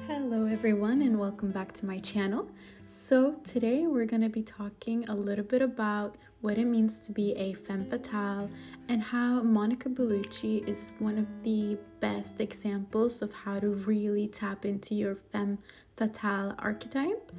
Hello everyone and welcome back to my channel. So today we're going to be talking a little bit about what it means to be a femme fatale and how Monica Bellucci is one of the best examples of how to really tap into your femme fatale archetype.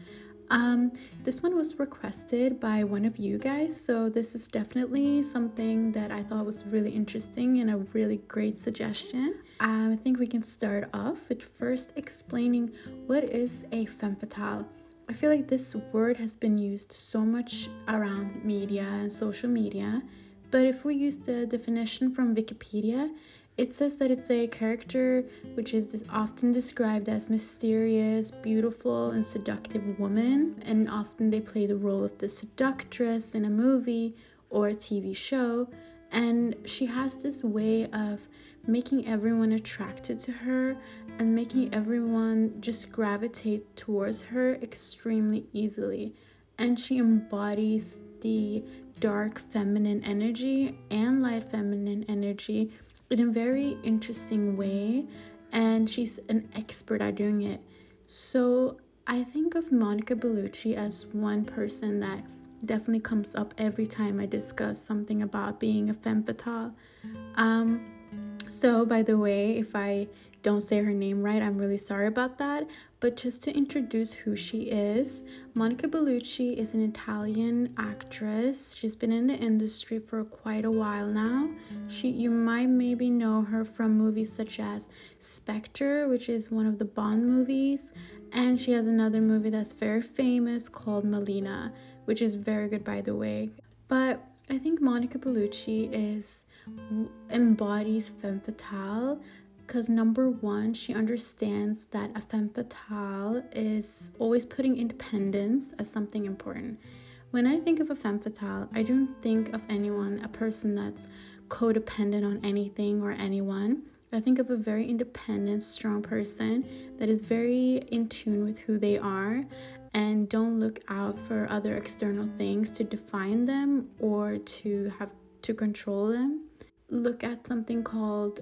This one was requested by one of you guys, so this is definitely something that I thought was really interesting and a really great suggestion. I think we can start off with first explaining what is a femme fatale. I feel like this word has been used so much around media and social media, but if we use the definition from Wikipedia, it says that it's a character which is often described as mysterious, beautiful, and seductive woman, and often they play the role of the seductress in a movie or a TV show, and she has this way of making everyone attracted to her and making everyone just gravitate towards her extremely easily. And she embodies the dark feminine energy and light feminine energy in a very interesting way, and she's an expert at doing it. So I think of Monica Bellucci as one person that definitely comes up every time I discuss something about being a femme fatale. So by the way, if I don't say her name right, I'm really sorry about that. But just to introduce who she is, Monica Bellucci is an Italian actress. She's been in the industry for quite a while now. You might maybe know her from movies such as Spectre, which is one of the Bond movies. And she has another movie that's very famous called Malena, which is very good, by the way. But I think Monica Bellucci embodies femme fatale because number one, she understands that a femme fatale is always putting independence as something important. When I think of a femme fatale, I don't think of a person that's codependent on anything or anyone. I think of a very independent, strong person that is very in tune with who they are and don't look out for other external things to define them or to control them. Look at something called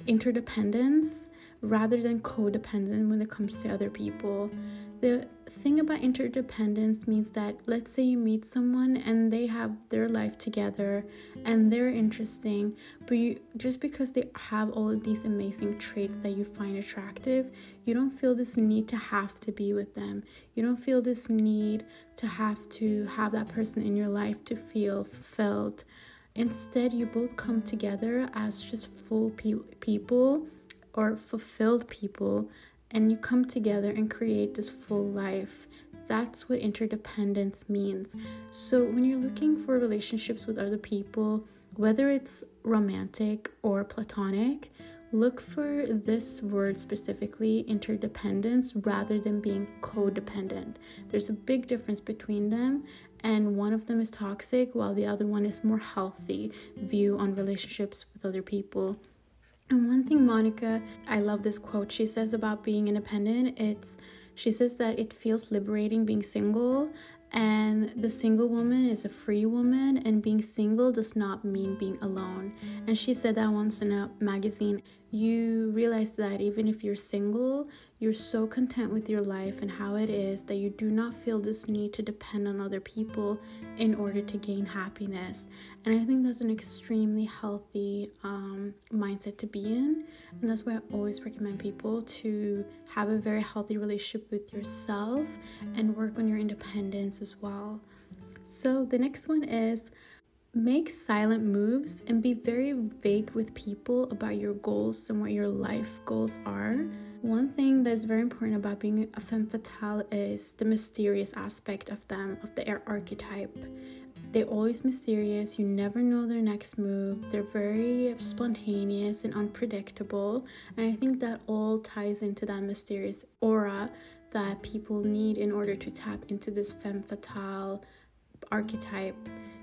interdependence rather than codependent when it comes to other people. The thing about interdependence means that, let's say you meet someone and they have their life together and they're interesting, but just because they have all of these amazing traits that you find attractive, you don't feel this need to have to be with them. You don't feel this need to have that person in your life to feel fulfilled. Instead, you both come together as just full people or fulfilled people, and you come together and create this full life. That's what interdependence means. So when you're looking for relationships with other people, whether it's romantic or platonic, look for this word specifically, interdependence, rather than being codependent. There's a big difference between them, and one of them is toxic while the other one is more healthy view on relationships with other people. And one thing I love this quote she says about being independent. She says that it feels liberating being single, and the single woman is a free woman, and being single does not mean being alone. And she said that once in a magazine. You realize that even if you're single, you're so content with your life and how it is that you do not feel this need to depend on other people in order to gain happiness. And I think that's an extremely healthy mindset to be in. And that's why I always recommend people to have a very healthy relationship with yourself and work on your independence as well. So the next one is make silent moves and be very vague with people about your goals and what your life goals are. One thing that's very important about being a femme fatale is the mysterious aspect of them, of the archetype. They're always mysterious. You never know their next move. They're very spontaneous and unpredictable. And I think that all ties into that mysterious aura that people need in order to tap into this femme fatale archetype.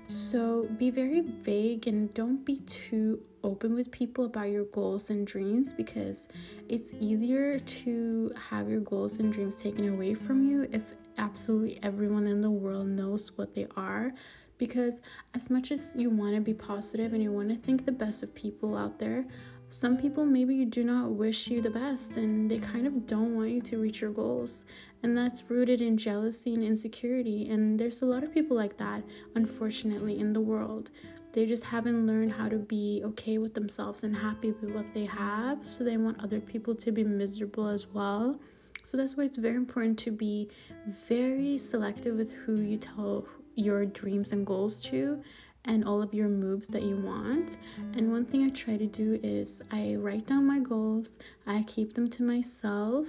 So be very vague and don't be too open with people about your goals and dreams, because it's easier to have your goals and dreams taken away from you if absolutely everyone in the world knows what they are. Because as much as you want to be positive and you want to think the best of people out there, some people maybe do not wish you the best, and they kind of don't want you to reach your goals, and that's rooted in jealousy and insecurity. And there's a lot of people like that, unfortunately, in the world. They just haven't learned how to be okay with themselves and happy with what they have, so they want other people to be miserable as well. So that's why it's very important to be very selective with who you tell your dreams and goals to, and all of your moves that you want. And one thing I try to do is I write down my goals, I keep them to myself,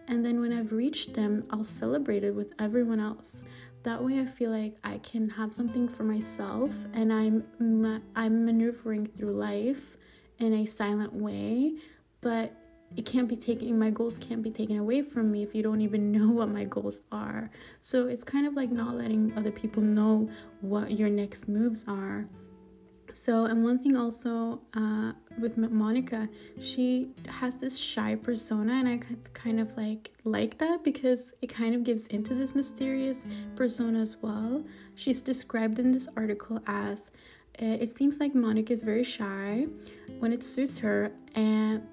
and then when I've reached them, I'll celebrate it with everyone else. That way I feel like I can have something for myself, and I'm maneuvering through life in a silent way, but it can't be taken, my goals can't be taken away from me if you don't even know what my goals are. So it's kind of like not letting other people know what your next moves are. So, and one thing also with Monica, she has this shy persona, and I kind of like that because it kind of gives into this mysterious persona as well. She's described in this article as it seems like Monica is very shy when it suits her,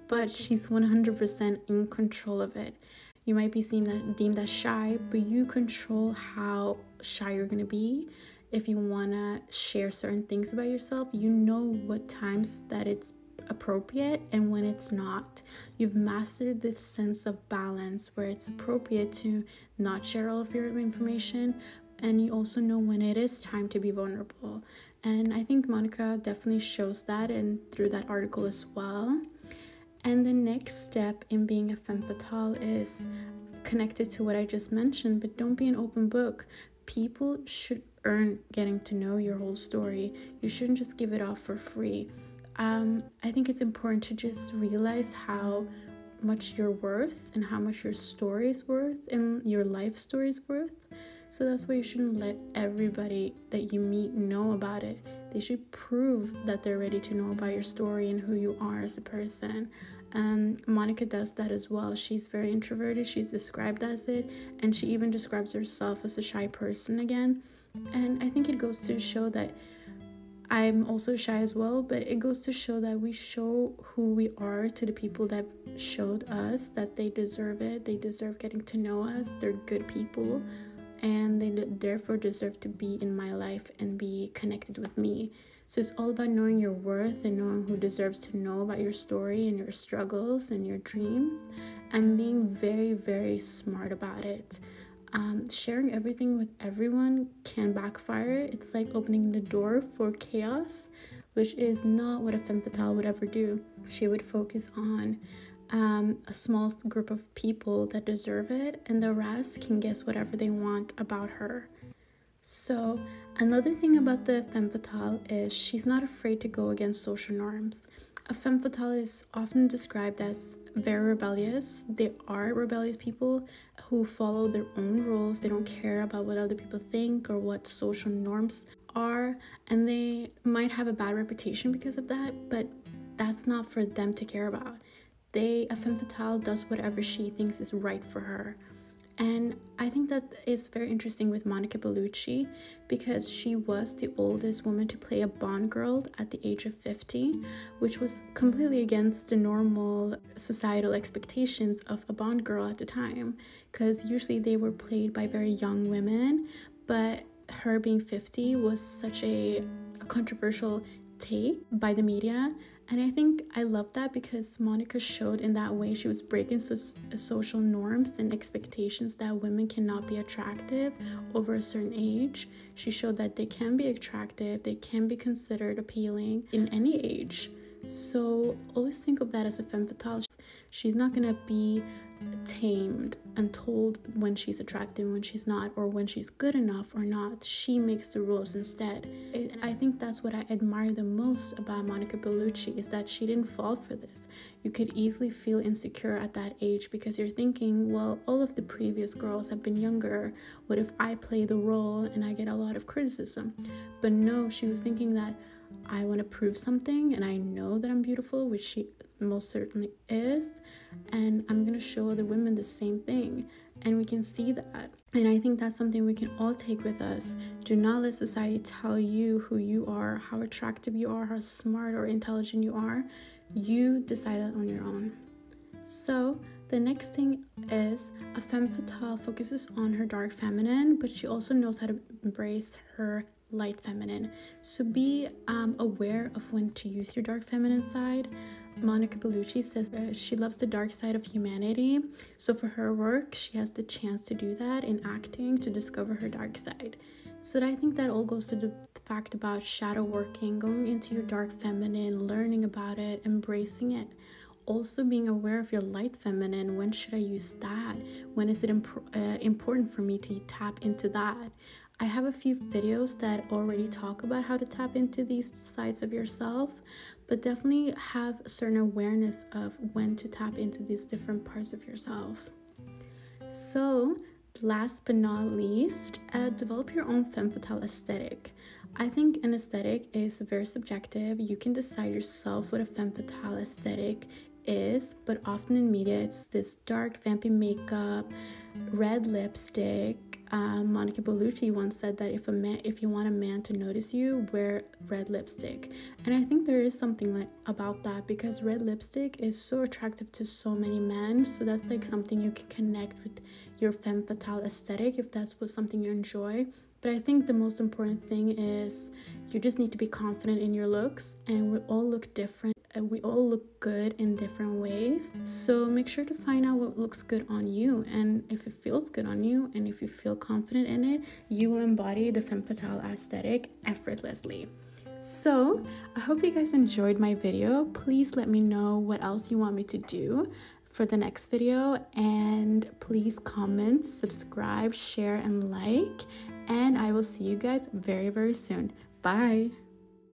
but she's 100% in control of it. You might be deemed as shy, but you control how shy you're going to be. If you want to share certain things about yourself, you know what times that it's appropriate and when it's not. You've mastered this sense of balance where it's appropriate to not share all of your information, and you also know when it is time to be vulnerable. And I think Monica definitely shows that, and through that article as well. And the next step in being a femme fatale is connected to what I just mentioned, but don't be an open book. People should earn getting to know your whole story. You shouldn't just give it off for free. I think it's important to just realize how much you're worth and how much your story is worth and your life story is worth. So that's why you shouldn't let everybody that you meet know about it. They should prove that they're ready to know about your story and who you are as a person. Monica does that as well. She's very introverted. She's described as it, and she even describes herself as a shy person again. And I think it goes to show that I'm also shy as well, but it goes to show that we show who we are to the people that showed us that they deserve it. They deserve getting to know us. They're good people, and they therefore deserve to be in my life and be connected with me. So it's all about knowing your worth and knowing who deserves to know about your story and your struggles and your dreams, and being very, very smart about it. Sharing everything with everyone can backfire. It's like opening the door for chaos, which is not what a femme fatale would ever do. She would focus on a small group of people that deserve it, and the rest can guess whatever they want about her. So another thing about the femme fatale is she's not afraid to go against social norms. A femme fatale is often described as very rebellious. They are rebellious people who follow their own rules. They don't care about what other people think or what social norms are, and they might have a bad reputation because of that, but that's not for them to care about. A femme fatale does whatever she thinks is right for her. And I think that is very interesting with Monica Bellucci, because she was the oldest woman to play a Bond girl at the age of 50, which was completely against the normal societal expectations of a Bond girl at the time, because usually they were played by very young women, but her being 50 was such a controversial take by the media. And I think I love that because Monica showed in that way she was breaking social norms and expectations that women cannot be attractive over a certain age. She showed that they can be attractive, they can be considered appealing in any age. So always think of that as a femme fatale. She's not going to be tamed and told when she's attractive, when she's not, or when she's good enough or not. She makes the rules instead. And I think that's what I admire the most about Monica Bellucci, is that she didn't fall for this. You could easily feel insecure at that age because you're thinking, well, all of the previous girls have been younger. What if I play the role and I get a lot of criticism? But no, she was thinking that I want to prove something, and I know that I'm beautiful, which she most certainly is, and I'm going to show other women the same thing, and we can see that. And I think that's something we can all take with us. Do not let society tell you who you are, how attractive you are, how smart or intelligent you are. You decide that on your own. So the next thing is a femme fatale focuses on her dark feminine, but she also knows how to embrace her light feminine. So be aware of when to use your dark feminine side. Monica Bellucci says that she loves the dark side of humanity. So for her work, she has the chance to do that in acting, to discover her dark side. So I think that all goes to the fact about shadow working, going into your dark feminine, learning about it, embracing it. Also being aware of your light feminine. When should I use that? When is it important for me to tap into that? I have a few videos that already talk about how to tap into these sides of yourself, but definitely have a certain awareness of when to tap into these different parts of yourself. So last but not least, develop your own femme fatale aesthetic. I think an aesthetic is very subjective. You can decide yourself what a femme fatale aesthetic is, but often in media it's this dark vampy makeup, red lipstick. Monica Bellucci once said that if you want a man to notice you, wear red lipstick. And I think there is something about that, because red lipstick is so attractive to so many men. So that's like something you can connect with your femme fatale aesthetic if that's something you enjoy. But I think the most important thing is you just need to be confident in your looks, and we all look different. We all look good in different ways. So make sure to find out what looks good on you, and if it feels good on you and if you feel confident in it, you will embody the femme fatale aesthetic effortlessly. So I hope you guys enjoyed my video. Please let me know what else you want me to do for the next video, and please comment, subscribe, share, and like, and I will see you guys very, very soon. Bye.